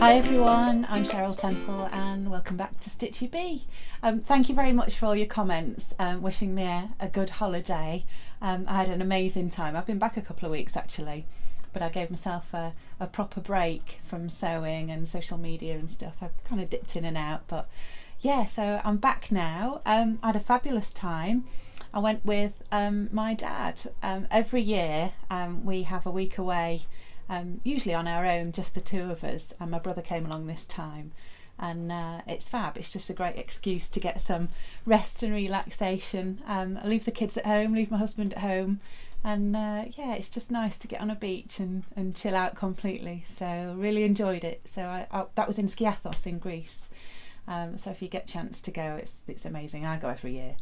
Hi everyone, I'm Cheryl Temple and welcome back to Stitchy Bee. Thank you very much for all your comments, wishing me a good holiday. I had an amazing time. I've been back a couple of weeks actually, but I gave myself a proper break from sewing and social media and stuff. I've kind of dipped in and out, but yeah, so I'm back now. I had a fabulous time. I went with my dad. Every year we have a week away, usually on our own, just the two of us, and my brother came along this time, and it's fab. It's just a great excuse to get some rest and relaxation. I leave the kids at home, leave my husband at home, and yeah, it's just nice to get on a beach and chill out completely. So really enjoyed it. So I that was in Skiathos in Greece. So if you get a chance to go, it's amazing. I go every year.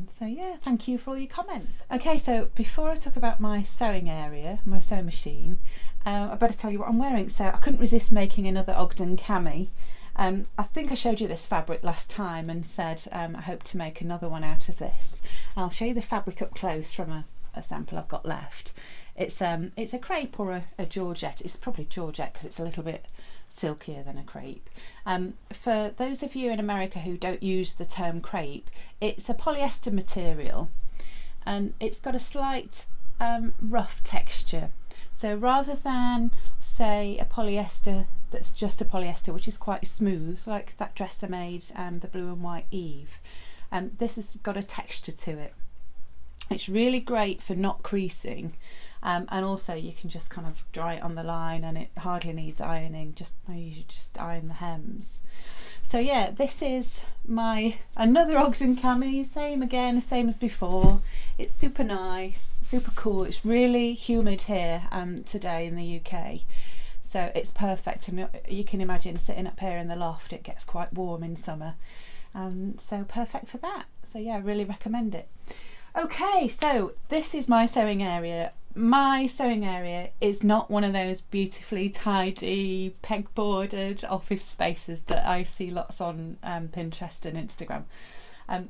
So yeah, thank you for all your comments. Okay, so before I talk about my sewing area, my sewing machine, I better tell you what I'm wearing. So I couldn't resist making another Ogden Cami. I think I showed you this fabric last time and said I hope to make another one out of this. I'll show you the fabric up close from a sample I've got left. It's a crepe or a georgette. It's probably georgette because it's a little bit silkier than a crepe. For those of you in America who don't use the term crepe, it's a polyester material and it's got a slight rough texture. So rather than say a polyester that's just a polyester, which is quite smooth, like that dress I made, the blue and white Eve, this has got a texture to it. It's really great for not creasing, and also you can just kind of dry it on the line and it hardly needs ironing. I usually just iron the hems. So yeah, this is my another Ogden Cami, same as before. It's super nice, super cool. It's really humid here today in the UK, so it's perfect. And you can imagine sitting up here in the loft, it gets quite warm in summer, so perfect for that. So yeah, I really recommend it. Okay, so this is my sewing area. My sewing area is not one of those beautifully tidy, pegboarded office spaces that I see lots on Pinterest and Instagram.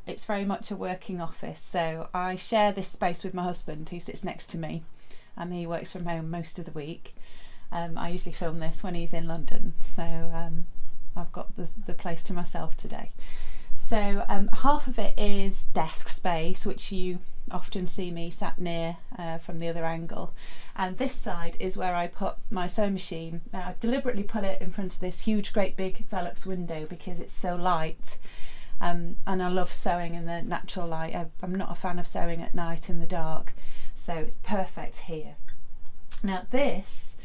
It's very much a working office, so I share this space with my husband who sits next to me, and he works from home most of the week. I usually film this when he's in London, so I've got the place to myself today. So half of it is desk space, which you often see me sat near from the other angle, and this side is where I put my sewing machine. Now I deliberately put it in front of this huge great big Velux window because it's so light, and I love sewing in the natural light. I'm not a fan of sewing at night in the dark, so it's perfect here. Now this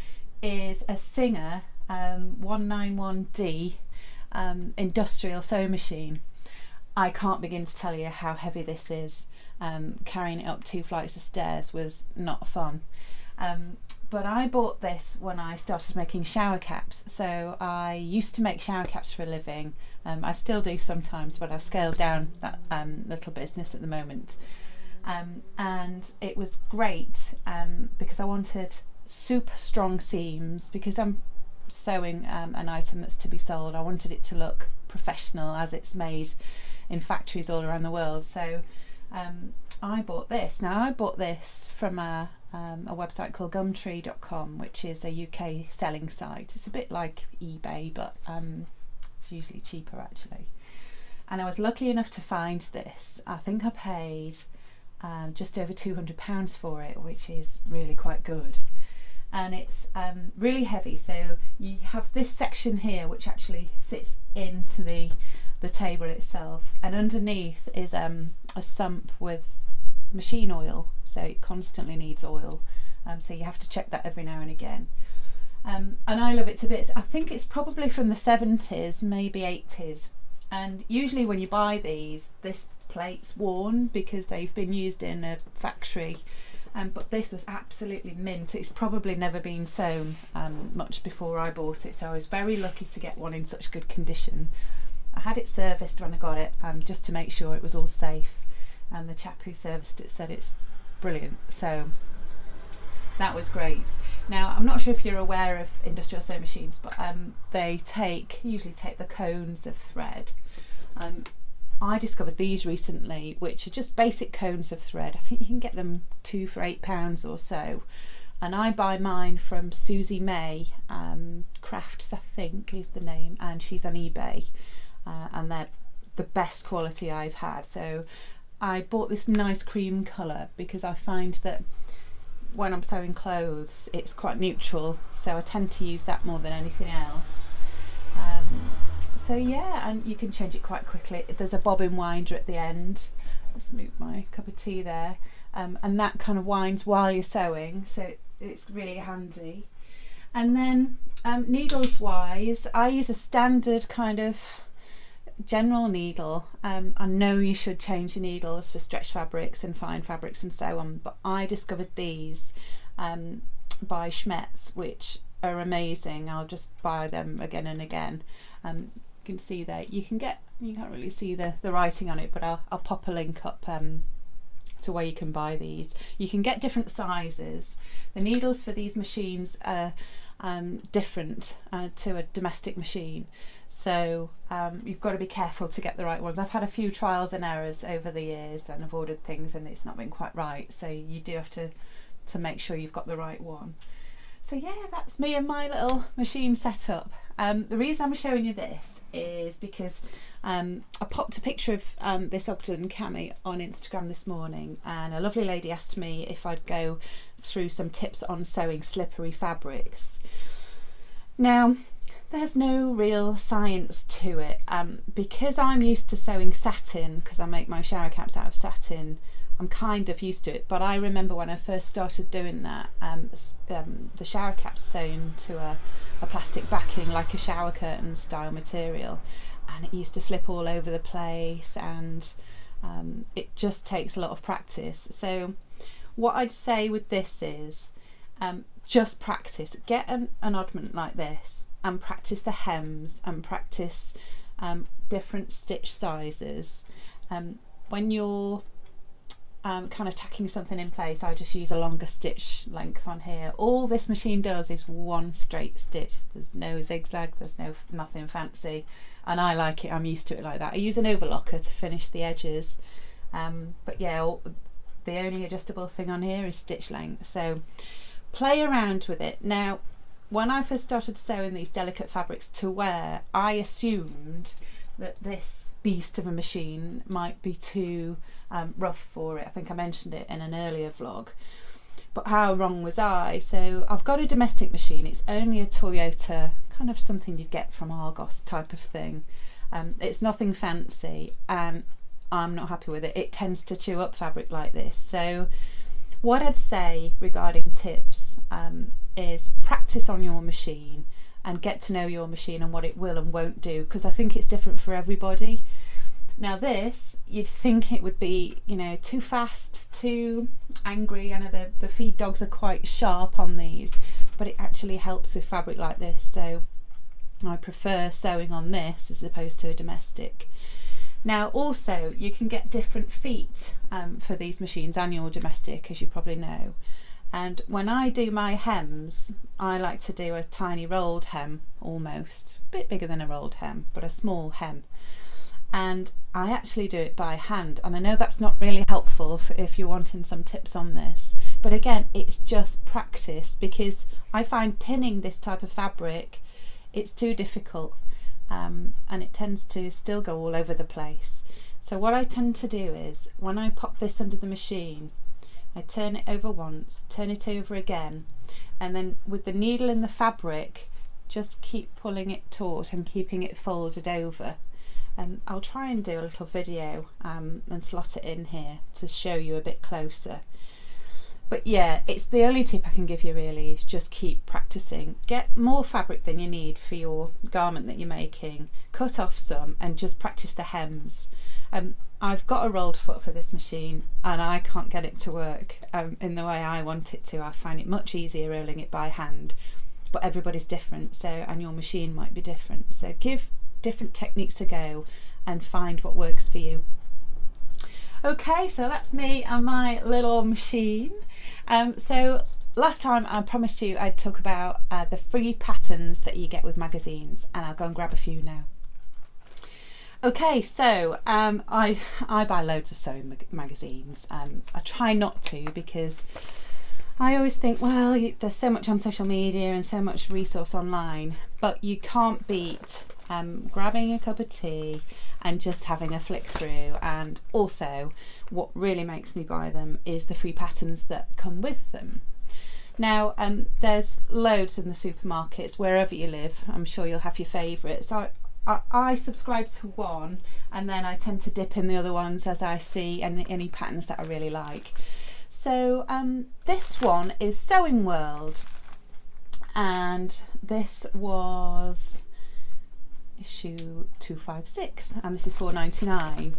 is a Singer 191D industrial sewing machine. I can't begin to tell you how heavy this is. Carrying it up 2 flights of stairs was not fun. But I bought this when I started making shower caps. So I used to make shower caps for a living. I still do sometimes, but I've scaled down that little business at the moment. And it was great because I wanted super strong seams, because I'm sewing an item that's to be sold. I wanted it to look professional as it's made in factories all around the world. So I bought this. Now I bought this from a website called Gumtree.com, which is a UK selling site. It's a bit like eBay, but it's usually cheaper actually. And I was lucky enough to find this. I think I paid just over £200 for it, which is really quite good. And it's really heavy, so you have this section here which actually sits into the table itself, and underneath is a sump with machine oil, so it constantly needs oil, so you have to check that every now and again. And I love it to bits. I think it's probably from the 70s, maybe 80s, and usually when you buy these, this plate's worn because they've been used in a factory. But this was absolutely mint. It's probably never been sewn much before I bought it, so I was very lucky to get one in such good condition. I had it serviced when I got it, just to make sure it was all safe, and the chap who serviced it said it's brilliant, so that was great. Now I'm not sure if you're aware of industrial sewing machines, but they usually take the cones of thread. I discovered these recently, which are just basic cones of thread. I think you can get them 2 for £8 or so. and I buy mine from Suzie May Crafts, I think is the name, and she's on eBay, and they're the best quality I've had. So I bought this nice cream colour because I find that when I'm sewing clothes it's quite neutral, so I tend to use that more than anything else. So yeah, and you can change it quite quickly. There's a bobbin winder at the end. Let's move my cup of tea there, and that kind of winds while you're sewing, so it's really handy. And then needles wise, I use a standard kind of general needle. I know you should change your needles for stretch fabrics and fine fabrics and so on, but I discovered these by Schmetz, which are amazing. I'll just buy them again and again. You can see there, you can't really see the writing on it, but I'll pop a link up to where you can buy these. You can get different sizes. The needles for these machines are different to a domestic machine, so you've got to be careful to get the right ones. I've had a few trials and errors over the years, and I've ordered things and it's not been quite right, so you do have to make sure you've got the right one. So yeah, that's me and my little machine setup. The reason I'm showing you this is because I popped a picture of this Ogden Cami on Instagram this morning, and a lovely lady asked me if I'd go through some tips on sewing slippery fabrics. Now, there's no real science to it, because I'm used to sewing satin, because I make my shower caps out of satin. I'm kind of used to it, but I remember when I first started doing that, the shower caps sewn to a plastic backing, like a shower curtain style material, and it used to slip all over the place, and it just takes a lot of practice. So what I'd say with this is just practice. Get an oddment like this and practice the hems and practice different stitch sizes. When you're kind of tacking something in place, I just use a longer stitch length on here. All this machine does is one straight stitch. There's no zigzag, there's nothing fancy, and I like it. I'm used to it like that. I use an overlocker to finish the edges, but yeah, the only adjustable thing on here is stitch length, so play around with it. Now, when I first started sewing these delicate fabrics to wear, I assumed that this beast of a machine might be too rough for it. I think I mentioned it in an earlier vlog, but how wrong was I? So I've got a domestic machine. It's only a Toyota, kind of something you'd get from Argos type of thing. It's nothing fancy, and I'm not happy with it. It tends to chew up fabric like this. So what I'd say regarding tips is practice on your machine and get to know your machine and what it will and won't do, because I think it's different for everybody. Now this, you'd think it would be, you know, too fast, too angry. I know the feed dogs are quite sharp on these, but it actually helps with fabric like this. So I prefer sewing on this as opposed to a domestic. Now also, you can get different feet for these machines and your domestic, as you probably know. And when I do my hems, I like to do a tiny rolled hem, almost a bit bigger than a rolled hem, but a small hem. And I actually do it by hand, and I know that's not really helpful if you're wanting some tips on this, but again, it's just practice, because I find pinning this type of fabric, it's too difficult, and it tends to still go all over the place. So what I tend to do is, when I pop this under the machine, I turn it over once, turn it over again, and then with the needle in the fabric, just keep pulling it taut and keeping it folded over. And I'll try and do a little video and slot it in here to show you a bit closer. But yeah, it's the only tip I can give you really, is just keep practicing. Get more fabric than you need for your garment that you're making, cut off some and just practice the hems. I've got a rolled foot for this machine and I can't get it to work in the way I want it to. I find it much easier rolling it by hand, but everybody's different, so, and your machine might be different. So give different techniques a go and find what works for you. Okay, so that's me and my little machine. So last time I promised you I'd talk about the free patterns that you get with magazines, and I'll go and grab a few now. Okay, so I buy loads of sewing magazines. I try not to, because I always think, well, there's so much on social media and so much resource online, but you can't beat grabbing a cup of tea and just having a flick through. And also, what really makes me buy them is the free patterns that come with them. Now, there's loads in the supermarkets, wherever you live. I'm sure you'll have your favourites. I subscribe to one, and then I tend to dip in the other ones as I see any patterns that I really like. So this one is Sewing World, and this was issue 256, and this is £4.99.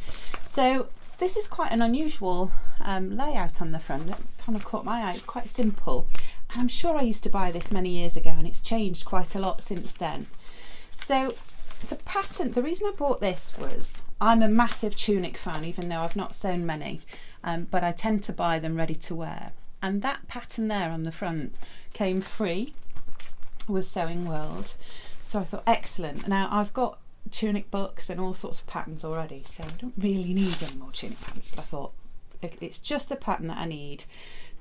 So this is quite an unusual layout on the front. It kind of caught my eye. It's quite simple, and I'm sure I used to buy this many years ago, and it's changed quite a lot since then. So the pattern, the reason I bought this was I'm a massive tunic fan, even though I've not sewn many, but I tend to buy them ready to wear. And that pattern there on the front came free with Sewing World. So I thought, excellent. Now I've got tunic books and all sorts of patterns already, so I don't really need any more tunic patterns, but I thought it's just the pattern that I need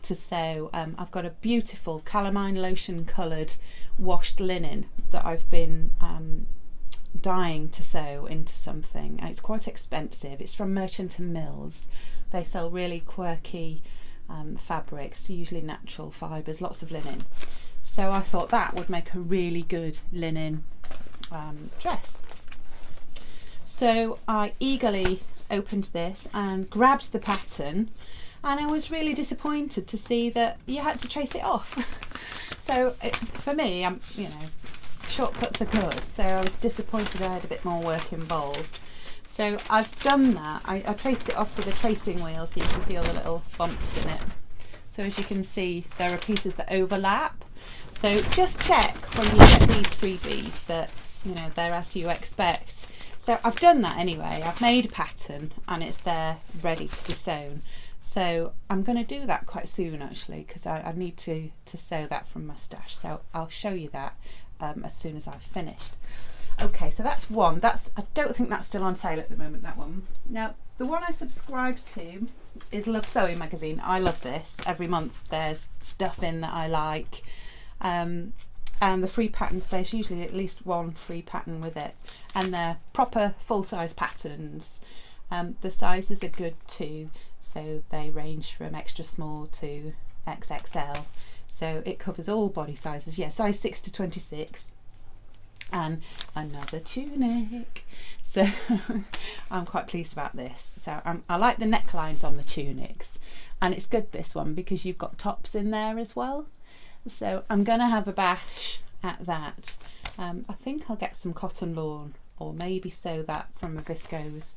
to sew. I've got a beautiful calamine lotion coloured washed linen that I've been dying to sew into something, and it's quite expensive. It's from Merchant and Mills. They sell really quirky fabrics, usually natural fibres, lots of linen. So I thought that would make a really good linen dress. So I eagerly opened this and grabbed the pattern, and I was really disappointed to see that you had to trace it off. So for me, shortcuts are good, so I was disappointed I had a bit more work involved. So I've done that. I traced it off with a tracing wheel, so you can see all the little bumps in it. So as you can see, there are pieces that overlap. So just check when you get these freebies that they're as you expect. So I've done that anyway. I've made a pattern and it's there ready to be sewn. So I'm going to do that quite soon actually, because I need to sew that from my stash. So I'll show you that as soon as I've finished. Okay, so that's one. I don't think that's still on sale at the moment, that one. Now, the one I subscribe to is Love Sewing magazine. I love this. Every month there's stuff in that I like. And the free patterns, there's usually at least one free pattern with it. And they're proper full-size patterns. The sizes are good too. So they range from extra small to XXL. So it covers all body sizes. Yeah, size 6 to 26. And another tunic. So I'm quite pleased about this. So I like the necklines on the tunics, and it's good, this one, because you've got tops in there as well. So I'm going to have a bash at that. I think I'll get some cotton lawn, or maybe sew that from a viscose.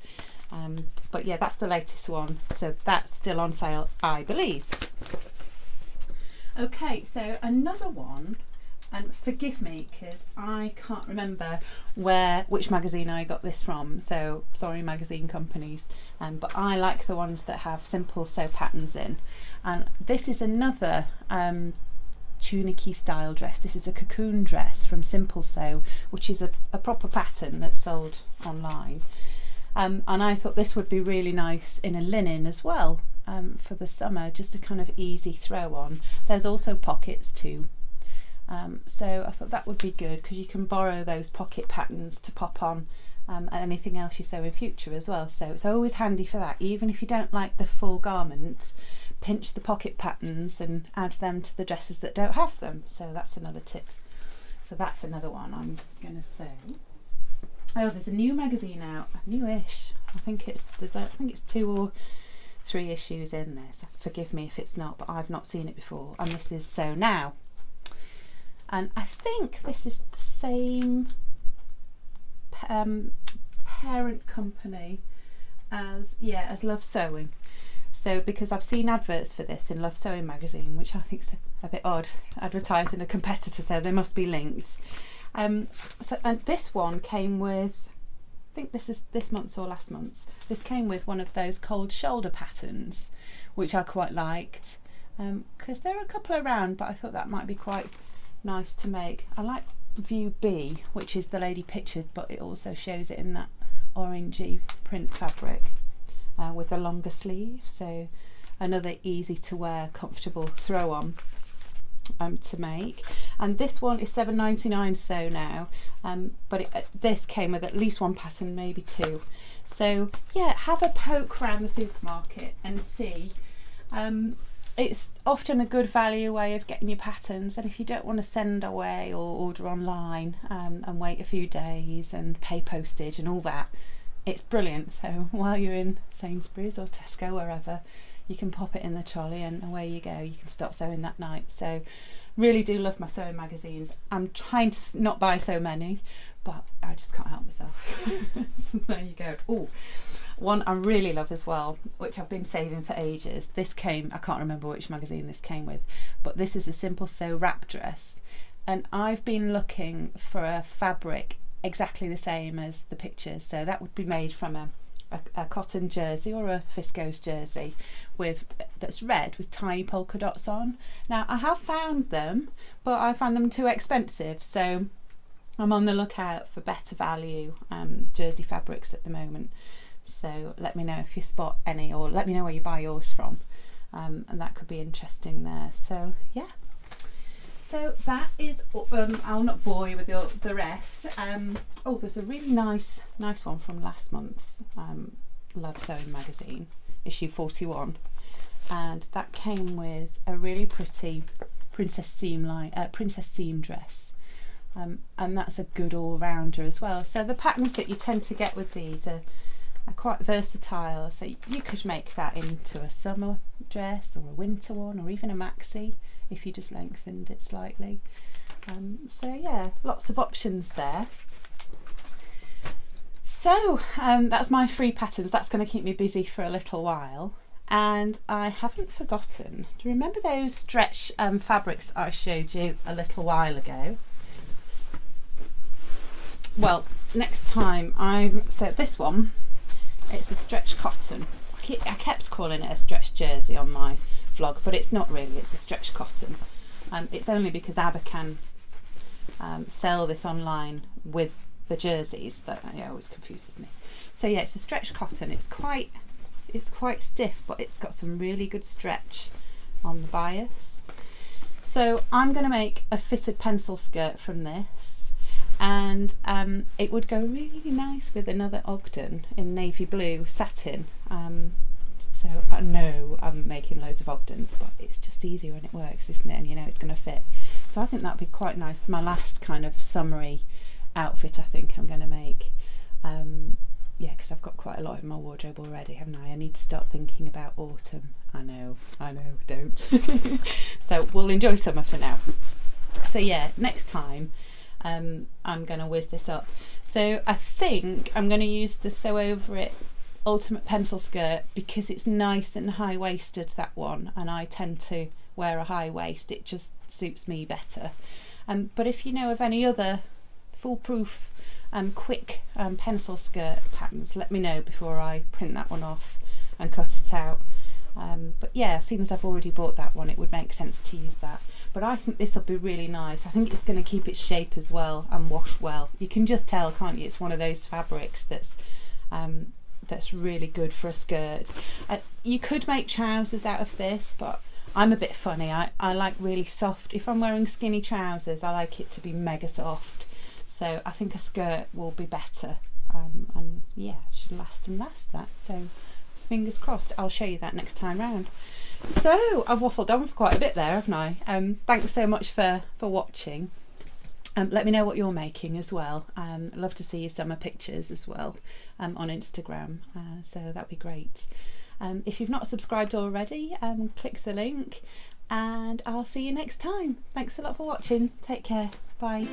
But yeah, that's the latest one. So that's still on sale, I believe. Okay, so another one. And forgive me because I can't remember which magazine I got this from, so sorry magazine companies, but I like the ones that have simple sew patterns in. And this is another tunic-y style dress. This is a cocoon dress from Simple Sew, which is a proper pattern that's sold online. And I thought this would be really nice in a linen as well for the summer, just a kind of easy throw on. There's also pockets too. So I thought that would be good because you can borrow those pocket patterns to pop on anything else you sew in future as well. So it's always handy for that. Even if you don't like the full garment, pinch the pocket patterns and add them to the dresses that don't have them. So that's another tip. So that's another one I'm going to sew. Oh, there's a new magazine out, newish. I think it's 2 or 3 issues in there. So forgive me if it's not, but I've not seen it before. And this is Sew Now. And I think this is the same parent company as Love Sewing. So because I've seen adverts for this in Love Sewing magazine, which I think is a bit odd, advertising a competitor, so they must be linked. And this one came with, I think this is this month's or last month's. This came with one of those cold shoulder patterns, which I quite liked, because there are a couple around, but I thought that might be quite nice to make. I like View B, which is the lady pictured, but it also shows it in that orangey print fabric with a longer sleeve. So another easy to wear, comfortable throw on to make. And this one is $7.99 so now, but this came with at least one pattern, maybe two. So yeah, have a poke around the supermarket and see. It's often a good value way of getting your patterns, and if you don't want to send away or order online and wait a few days and pay postage and all that, it's brilliant. So while you're in Sainsbury's or Tesco, wherever, you can pop it in the trolley and away you go. You can start sewing that night. So really do love my sewing magazines. I'm trying to not buy so many, but I just can't help myself. So there you go. Oh, one I really love as well, which I've been saving for ages. This came, I can't remember which magazine this came with, but this is a Simple Sew wrap dress, and I've been looking for a fabric exactly the same as the pictures. So that would be made from a cotton jersey or a viscose jersey that's red with tiny polka dots on. Now I have found them, but I found them too expensive, so I'm on the lookout for better value jersey fabrics at the moment. So let me know if you spot any, or let me know where you buy yours from, and that could be interesting there. So yeah, so that is I'll not bore you with the rest. Oh, there's a really nice one from last month's Love Sewing magazine, issue 41, and that came with a really pretty princess seam dress. And that's a good all-rounder as well. So the patterns that you tend to get with these are quite versatile, so you could make that into a summer dress or a winter one, or even a maxi if you just lengthened it slightly. So yeah, lots of options there. So that's my free patterns. That's going to keep me busy for a little while. And I haven't forgotten, do you remember those stretch fabrics I showed you a little while ago? Well, next time so this one, it's a stretch cotton. I kept calling it a stretch jersey on my vlog, but it's not really, it's a stretch cotton. It's only because Abakhan sell this online with the jerseys that it always confuses me. So yeah, it's a stretch cotton. It's quite stiff, but it's got some really good stretch on the bias. So I'm going to make a fitted pencil skirt from this, and it would go really nice with another Ogden in navy blue satin. So I know I'm making loads of Ogdens, but it's just easier when it works, isn't it? And you know it's going to fit. So I think that'd be quite nice. My last kind of summery outfit I think I'm going to make. Yeah, because I've got quite a lot in my wardrobe already, haven't I? I need to start thinking about autumn. I know, don't. So we'll enjoy summer for now. So yeah, next time I'm going to whiz this up. So I think I'm going to use the Sew Over It Ultimate Pencil Skirt because it's nice and high-waisted, that one, and I tend to wear a high waist. It just suits me better. But if you know of any other foolproof quick pencil skirt patterns, let me know before I print that one off and cut it out. But yeah, seeing as I've already bought that one, it would make sense to use that. But I think this will be really nice. I think it's going to keep its shape as well and wash well. You can just tell, can't you? It's one of those fabrics that's really good for a skirt. You could make trousers out of this, but I'm a bit funny. I like really soft. If I'm wearing skinny trousers, I like it to be mega soft. So I think a skirt will be better, and yeah, it should last that. So fingers crossed. I'll show you that next time round. So I've waffled on for quite a bit there, haven't I? Thanks so much for watching. Let me know what you're making as well. I'd love to see your summer pictures as well on Instagram. So that'd be great. If you've not subscribed already, click the link, and I'll see you next time. Thanks a lot for watching. Take care. Bye.